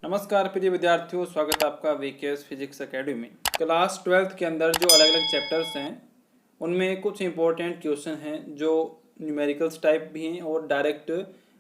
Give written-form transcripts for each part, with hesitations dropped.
नमस्कार प्रिय विद्यार्थियों, स्वागत है आपका वीकेएस फिजिक्स एकेडमी में। क्लास 12th के अंदर जो अलग अलग चैप्टर्स हैं उनमें कुछ इंपॉर्टेंट क्वेश्चन हैं जो न्यूमेरिकल्स टाइप भी हैं और डायरेक्ट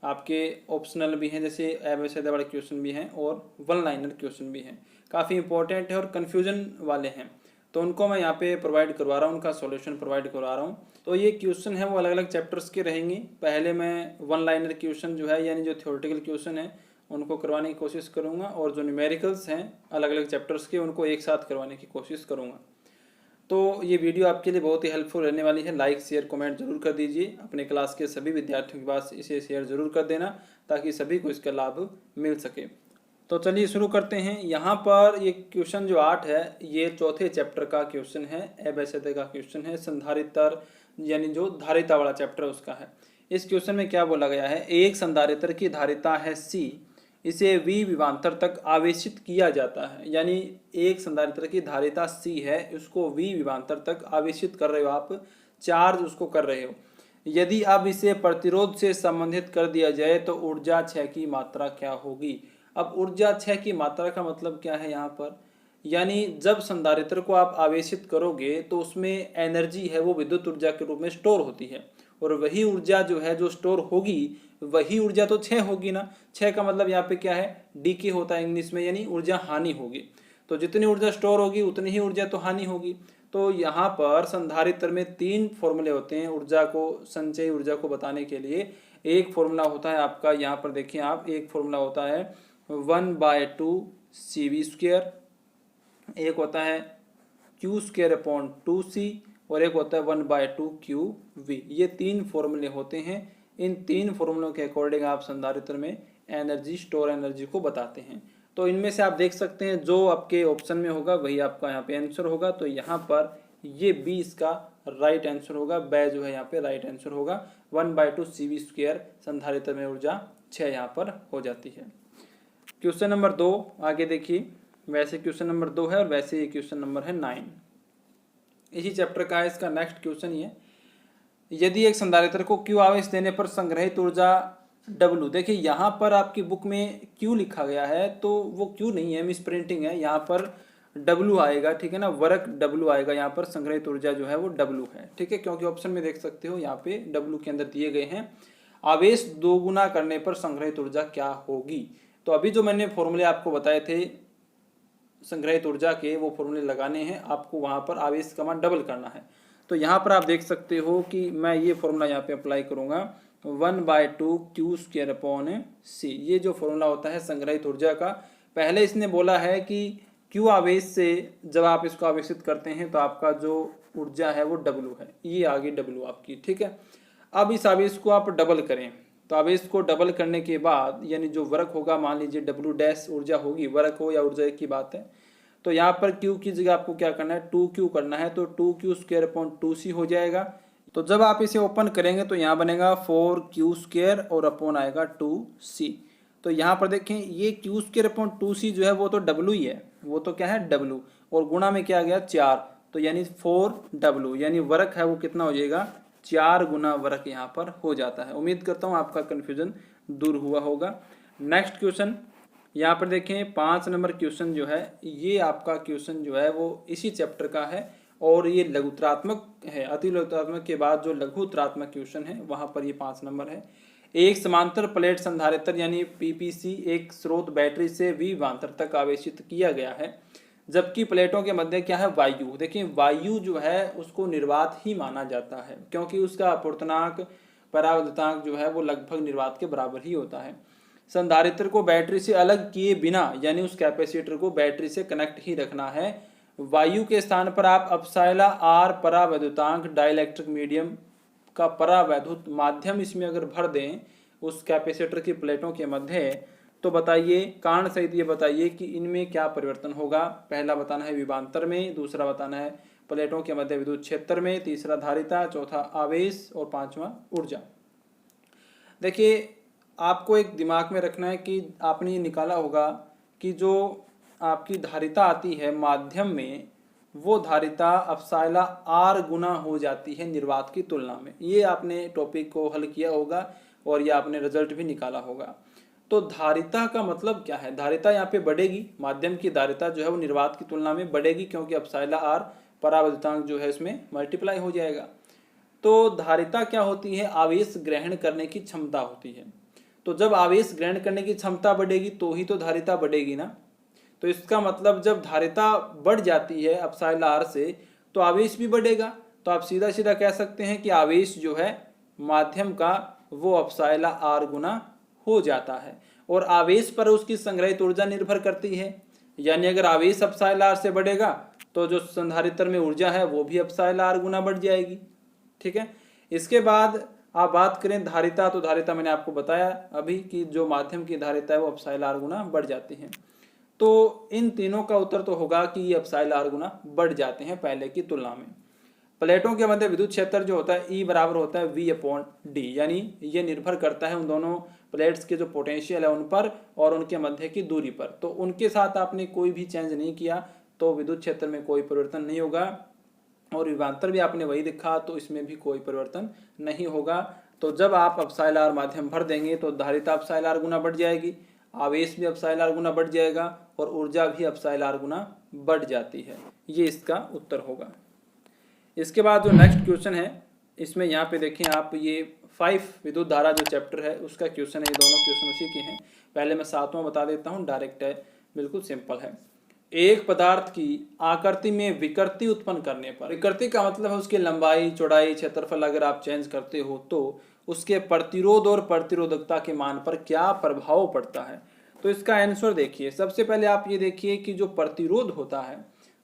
आपके ऑप्शनल भी हैं, जैसे एबीसीडी वाले क्वेश्चन भी हैं और वन लाइनर क्वेश्चन भी हैं। काफ़ी इंपॉर्टेंट है और कन्फ्यूजन वाले हैं, तो उनको मैं यहाँ पे प्रोवाइड करवा रहा हूँ, उनका सॉल्यूशन प्रोवाइड करवा रहा हूँ। तो ये क्वेश्चन है वो अलग अलग चैप्टर्स के रहेंगे। पहले मैं वन लाइनर क्वेश्चन जो है यानी जो थ्योरेटिकल क्वेश्चन है उनको करवाने की कोशिश करूंगा और जो न्यूमेरिकल्स हैं अलग अलग चैप्टर्स के उनको एक साथ करवाने की कोशिश करूंगा। तो ये वीडियो आपके लिए बहुत ही हेल्पफुल रहने वाली है। लाइक शेयर कमेंट जरूर कर दीजिए। अपने क्लास के सभी विद्यार्थियों के पास इसे शेयर जरूर कर देना ताकि सभी को इसका लाभ मिल सके। तो चलिए शुरू करते हैं। यहाँ पर ये क्वेश्चन जो 8 है ये चौथे चैप्टर का क्वेश्चन है, एबीसीडी का क्वेश्चन है। संधारित्र यानी जो धारिता वाला चैप्टर उसका है। इस क्वेश्चन में क्या बोला गया है, एक संधारित्र की धारिता है C, इसे V विभवांतर तक आवेशित किया जाता है। यानी एक संधारित्र की धारिता C है, उसको V विभवांतर तक आवेशित कर रहे हो आप, चार्ज उसको कर रहे हो। यदि अब इसे प्रतिरोध से संबंधित कर दिया जाए तो ऊर्जा क्षय की मात्रा क्या होगी। अब ऊर्जा क्षय की मात्रा का मतलब क्या है यहाँ पर, यानी जब संधारित्र को आप आवेशित करोगे तो उसमें एनर्जी है वो विद्युत ऊर्जा के रूप में स्टोर होती है और वही ऊर्जा जो है जो स्टोर होगी वही ऊर्जा तो क्षय होगी ना। क्षय का मतलब यहाँ पे क्या है, डीके होता है इंग्लिश में, यानी ऊर्जा हानि होगी। तो जितनी ऊर्जा स्टोर होगी उतनी ही ऊर्जा तो हानि होगी। तो यहाँ पर संधारित्र में 3 फॉर्मूले होते हैं ऊर्जा को, संचयी ऊर्जा को बताने के लिए। एक फॉर्मूला होता है आपका, यहाँ पर देखिए आप, एक फॉर्मूला होता है 1/2 CV², एक होता है Q²/2C और एक होता है 1/2 QV। ये 3 फॉर्मूले होते हैं। इन 3 फॉर्मूलों के अकॉर्डिंग आप संधारित्र में एनर्जी, स्टोर एनर्जी को बताते हैं। तो इनमें से आप देख सकते हैं जो आपके ऑप्शन में होगा वही आपका यहाँ पे आंसर होगा। तो यहाँ पर ये बी इसका राइट आंसर होगा, बै जो है यहाँ पे राइट आंसर होगा। 1/2 CV² संधारित्र में ऊर्जा 6 यहाँ पर हो जाती है। क्वेश्चन नंबर 2 आगे देखिए। वैसे क्वेश्चन नंबर 2 है और वैसे ये क्वेश्चन नंबर है 9, इसी चैप्टर का है। इसका नेक्स्ट क्वेश्चन ये, यदि एक संधारित्र को Q आवेश देने पर संग्रहित ऊर्जा W, देखिए यहाँ पर आपकी बुक में Q लिखा गया है तो वो Q नहीं है, मिस प्रिंटिंग है। यहाँ पर W आएगा, ठीक है ना, वर्क W आएगा। यहाँ पर संग्रहित ऊर्जा जो है वो W है, ठीक है, क्योंकि ऑप्शन में देख सकते हो यहाँ पे W के अंदर दिए गए हैं। आवेश दोगुना करने पर संग्रहित ऊर्जा क्या होगी। तो अभी जो मैंने फॉर्मूले आपको बताए थे संग्रहित ऊर्जा के, वो फॉर्मूले लगाने हैं आपको, वहाँ पर आवेश का मान डबल करना है। तो यहाँ पर आप देख सकते हो कि मैं ये फॉर्मूला यहाँ पे अप्लाई करूँगा, 1/2 Q²/C। ये जो फॉर्मूला होता है संग्रहित ऊर्जा का, पहले इसने बोला है कि Q आवेश से जब आप इसको आवेशित करते हैं तो आपका जो ऊर्जा है वो W है, ये आ गई W आपकी, ठीक है। अब इस आवेश को आप डबल करें, तो आवेश को डबल करने के बाद यानी जो वर्क होगा, मान लीजिए W' ऊर्जा होगी, वर्क हो या ऊर्जा एक की बात है। तो यहाँ पर Q की जगह आपको क्या करना है, 2Q करना है, तो 2Q²/2C हो जाएगा। तो जब आप इसे ओपन करेंगे तो यहाँ बनेगा 4Q² और अपॉन आएगा 2C। तो यहाँ पर देखें ये Q²/2C जो है वो तो W ही है, वो तो क्या है W, और गुणा में क्या आ गया 4, तो यानी 4W, यानी वर्क है वो कितना हो जाएगा, 4 गुना वर्क यहाँ पर हो जाता है। उम्मीद करता हूँ आपका कन्फ्यूजन दूर हुआ होगा। नेक्स्ट क्वेश्चन यहाँ पर देखें, 5 नंबर क्वेश्चन जो है ये आपका क्वेश्चन जो है वो इसी चैप्टर का है और ये लघुत्रात्मक है। अति लघुत्रात्मक के बाद जो लघुत्रात्मक क्वेश्चन है वहाँ पर ये 5 नंबर है। एक समांतर प्लेट संधारित्र यानी PPC एक स्रोत बैटरी से V विभवांतर तक आवेशित किया गया है, जबकि प्लेटों के मध्य क्या है, वायु। देखिए वायु जो है उसको निर्वात ही माना जाता है क्योंकि उसका अपूर्णांक परावर्तनांक जो है वो लगभग निर्वात के बराबर ही होता है। संधारित्र को बैटरी से अलग किए बिना यानी उस कैपेसिटर को बैटरी से कनेक्ट ही रखना है। वायु के स्थान पर आप अपसाइला R परावैद्युतांक डाइलेक्ट्रिक मीडियम का परावैद्युत माध्यम इसमें अगर भर दें उस कैपेसिटर की प्लेटों के मध्य, तो बताइए कारण सहित ये बताइए कि इनमें क्या परिवर्तन होगा। पहला बताना है विभवांतर में, दूसरा बताना है प्लेटों के मध्य विद्युत क्षेत्र में, तीसरा धारिता, चौथा आवेश और पांचवा ऊर्जा। देखिए आपको एक दिमाग में रखना है कि आपने ये निकाला होगा कि जो आपकी धारिता आती है माध्यम में वो धारिता अपसाइला R गुना हो जाती है निर्वात की तुलना में। ये आपने टॉपिक को हल किया होगा और ये आपने रिजल्ट भी निकाला होगा। तो धारिता का मतलब क्या है? धारिता यहाँ पे बढ़ेगी, माध्यम की धारिता जो है वो निर्वात की तुलना में बढ़ेगी, क्योंकि एप्सिलॉन आर परावर्तनांक जो है इसमें मल्टीप्लाई हो जाएगा। तो धारिता क्या होती है? आवेश ग्रहण करने की क्षमता होती है। तो जब आवेश ग्रहण करने की क्षमता बढ़ेगी तो ही तो धारिता बढ़ेगी ना। तो इसका मतलब जब धारिता बढ़ जाती है एप्सिलॉन आर से तो आवेश भी बढ़ेगा। तो आप सीधा सीधा कह सकते हैं कि आवेश जो है माध्यम का वो एप्सिलॉन आर गुना हो जाता है, और आवेश पर उसकी संग्रहित ऊर्जा निर्भर करती है। यानी अगर आवेश एप्सिलॉन आर से बढ़ेगा तो जो संधारित्र में ऊर्जा है वो भी एप्सिलॉन आर गुना बढ़ जाएगी। ठीक है। इसके बाद आप बात करें धारिता, तो धारिता मैंने आपको बताया अभी कि जो माध्यम की धारिता है वो एप्सिलॉन आर गुना बढ़ जाती है। तो इन तीनों का उत्तर तो होगा कि ये एप्सिलॉन आर गुना बढ़ जाते हैं पहले की तुलना में। प्लेटों के मध्य विद्युत क्षेत्र जो होता है E बराबर होता है V/D, यानी ये निर्भर करता है उन दोनों प्लेट्स के जो पोटेंशियल है उन पर और उनके मध्य की दूरी पर। तो उनके साथ आपने कोई भी चेंज नहीं किया तो विद्युत क्षेत्र में कोई परिवर्तन नहीं होगा, और विभवांतर भी आपने वही दिखा तो इसमें भी कोई परिवर्तन नहीं होगा। तो जब आप एप्सिलॉन आर माध्यम भर देंगे तो धारिता एप्सिलॉन आर गुना बढ़ जाएगी, आवेश भी एप्सिलॉन आर गुना बढ़ जाएगा, और ऊर्जा भी एप्सिलॉन आर गुना बढ़ जाती है। ये इसका उत्तर होगा। इसके बाद जो नेक्स्ट क्वेश्चन है, इसमें यहाँ पे देखें आप, ये 5 विद्युत धारा जो चैप्टर है उसका क्वेश्चन है। ये दोनों क्वेश्चन उसी के हैं। पहले मैं 7वां बता देता हूँ, डायरेक्ट है, बिल्कुल सिंपल है। एक पदार्थ की आकृति में विकृति उत्पन्न करने पर, विकृति का मतलब है उसकी लंबाई, चौड़ाई, क्षेत्रफल अगर आप चेंज करते हो तो उसके प्रतिरोध और प्रतिरोधकता के मान पर क्या प्रभाव पड़ता है। तो इसका आंसर देखिए। सबसे पहले आप ये देखिए कि जो प्रतिरोध होता है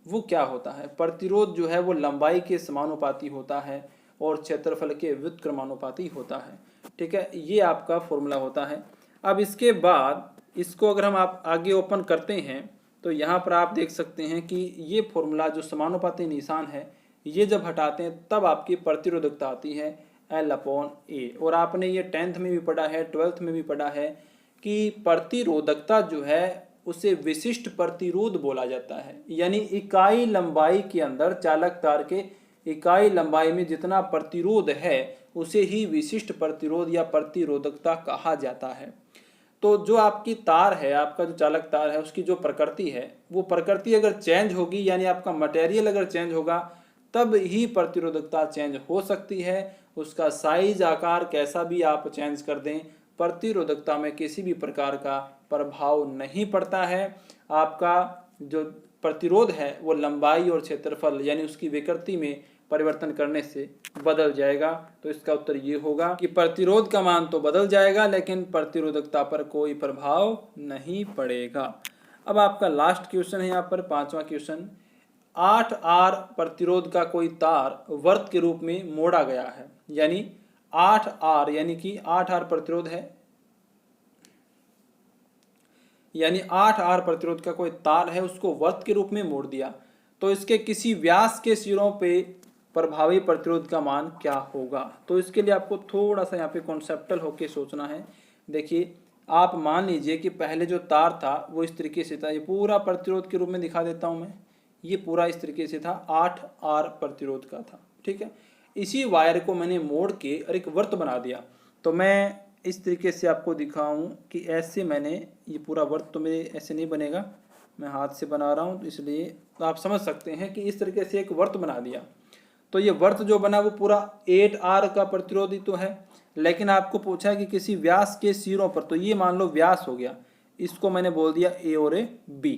वो क्या होता है। प्रतिरोध जो है वो लंबाई के समानुपाती होता है और क्षेत्रफल के व्युत्क्रमानुपाती होता है। ठीक है, ये आपका फॉर्मूला होता है। अब इसके बाद इसको अगर हम आप आगे ओपन करते हैं तो यहाँ पर आप देख सकते हैं कि ये फॉर्मूला जो समानुपाती निशान है ये जब हटाते हैं तब आपकी प्रतिरोधकता आती है L/A। और आपने ये 10th में भी पढ़ा है, 12th में भी पढ़ा है कि प्रतिरोधकता जो है उसे विशिष्ट प्रतिरोध बोला जाता है। यानी इकाई लंबाई के अंदर चालक तार के इकाई लंबाई में जितना प्रतिरोध है उसे ही विशिष्ट प्रतिरोध या प्रतिरोधकता कहा जाता है। तो जो आपकी तार है, आपका जो चालक तार है, उसकी जो प्रकृति है वो प्रकृति अगर चेंज होगी, यानी आपका मटेरियल अगर चेंज होगा तब ही प्रतिरोधकता चेंज हो सकती है। उसका साइज, आकार कैसा भी आप चेंज कर दें, प्रतिरोधकता में किसी भी प्रकार का प्रभाव नहीं पड़ता है। आपका जो प्रतिरोध है वो लंबाई और क्षेत्रफल यानी उसकी विकृति में परिवर्तन करने से बदल जाएगा। तो इसका उत्तर ये होगा कि प्रतिरोध का मान तो बदल जाएगा लेकिन प्रतिरोधकता पर कोई प्रभाव नहीं पड़ेगा। अब आपका लास्ट क्वेश्चन है यहाँ पर, 5वां क्वेश्चन। 8R प्रतिरोध का कोई तार वर्त के रूप में मोड़ा गया है, यानी 8R यानी कि 8R प्रतिरोध है, यानी 8R प्रतिरोध का कोई तार है उसको वर्त के रूप में मोड़ दिया तो इसके किसी व्यास के सिरों पे प्रभावी प्रतिरोध का मान क्या होगा। तो इसके लिए आपको थोड़ा सा यहाँ पे कॉन्सेप्टल होके सोचना है। देखिए, आप मान लीजिए कि पहले जो तार था वो इस तरीके से था, ये पूरा प्रतिरोध के रूप में दिखा देता हूँ मैं, ये पूरा इस तरीके से था, 8R प्रतिरोध का था। ठीक है, इसी वायर को मैंने मोड़ के और एक वर्त बना दिया। तो मैं इस तरीके से आपको दिखाऊं कि ऐसे मैंने ये पूरा वर्त, तो मेरे ऐसे नहीं बनेगा, मैं हाथ से बना रहा हूँ, तो इसलिए तो आप समझ सकते हैं कि इस तरीके से एक वर्त बना दिया। तो ये वर्त जो बना वो पूरा 8R का प्रतिरोध ही तो है, लेकिन आपको पूछा है कि किसी व्यास के सिरों पर, तो ये मान लो व्यास हो गया, इसको मैंने बोल दिया A और B।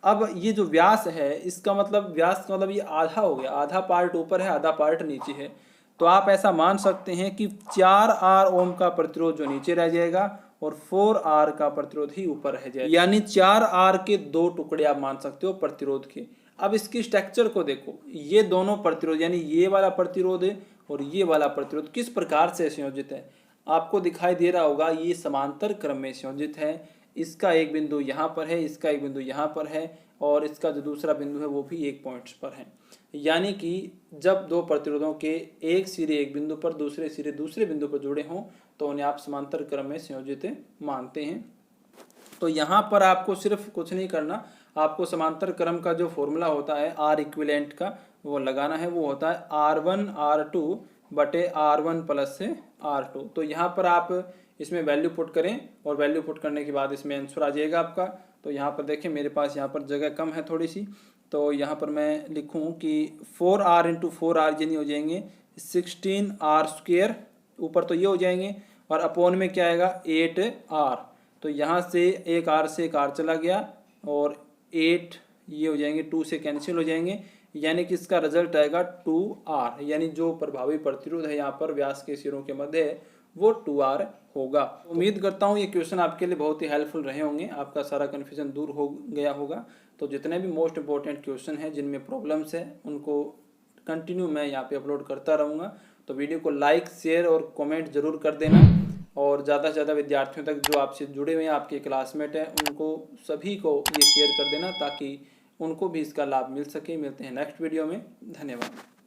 अब ये जो व्यास है इसका मतलब, व्यास का मतलब ये आधा हो गया, आधा पार्ट ऊपर है आधा पार्ट नीचे है। तो आप ऐसा मान सकते हैं कि 4R ओम का प्रतिरोध जो नीचे रह जाएगा और 4R का प्रतिरोध ही ऊपर रह जाएगा, यानी 4R के 2 टुकड़े आप मान सकते हो प्रतिरोध के। अब इसकी स्ट्रक्चर को देखो, ये दोनों प्रतिरोध यानी ये वाला प्रतिरोध और ये वाला प्रतिरोध किस प्रकार से संयोजित है, आपको दिखाई दे रहा होगा, ये समांतर क्रम में संयोजित है। इसका एक बिंदु यहाँ पर है, इसका एक बिंदु यहाँ पर है, और इसका जो दूसरा बिंदु है वो भी एक पॉइंट पर है। यानी कि जब दो प्रतिरोधों के एक सिरे एक बिंदु पर, दूसरे सिरे दूसरे बिंदु पर जुड़े हों तो उन्हें आप समांतर क्रम में संयोजित मानते हैं। तो यहाँ पर आपको सिर्फ कुछ नहीं करना, आपको समांतर क्रम का जो फॉर्मूला होता है R इक्विवेलेंट का वो लगाना है। वो होता है R1 R2 बटे R1 प्लस से R2। तो यहाँ पर आप इसमें वैल्यू पुट करें और वैल्यू पुट करने के बाद इसमें आंसर आ जाएगा आपका। तो यहाँ पर देखें मेरे पास यहाँ पर जगह कम है थोड़ी सी, तो यहाँ पर मैं लिखूँ कि 4r इंटू 4r यानी हो जाएंगे 16r², ऊपर तो ये हो जाएंगे और अपॉन में क्या आएगा 8r। तो यहाँ से एक r से एक r चला गया और 8 ये हो जाएंगे, 2 से कैंसिल हो जाएंगे, यानी कि इसका रिजल्ट आएगा 2r, यानी जो प्रभावी प्रतिरोध है यहाँ पर व्यास के सिरों के मध्य है वो 2r होगा। उम्मीद करता हूँ ये क्वेश्चन आपके लिए बहुत ही हेल्पफुल रहे होंगे, आपका सारा कन्फ्यूजन दूर हो गया होगा। तो जितने भी मोस्ट इंपॉर्टेंट क्वेश्चन हैं जिनमें प्रॉब्लम्स है उनको कंटिन्यू मैं यहाँ पे अपलोड करता रहूँगा। तो वीडियो को लाइक, शेयर और कमेंट जरूर कर देना और ज़्यादा से ज़्यादा विद्यार्थियों तक जो आपसे जुड़े हुए हैं, आपके क्लासमेट हैं, उनको सभी को ये शेयर कर देना ताकि उनको भी इसका लाभ मिल सके। मिलते हैं नेक्स्ट वीडियो में, धन्यवाद।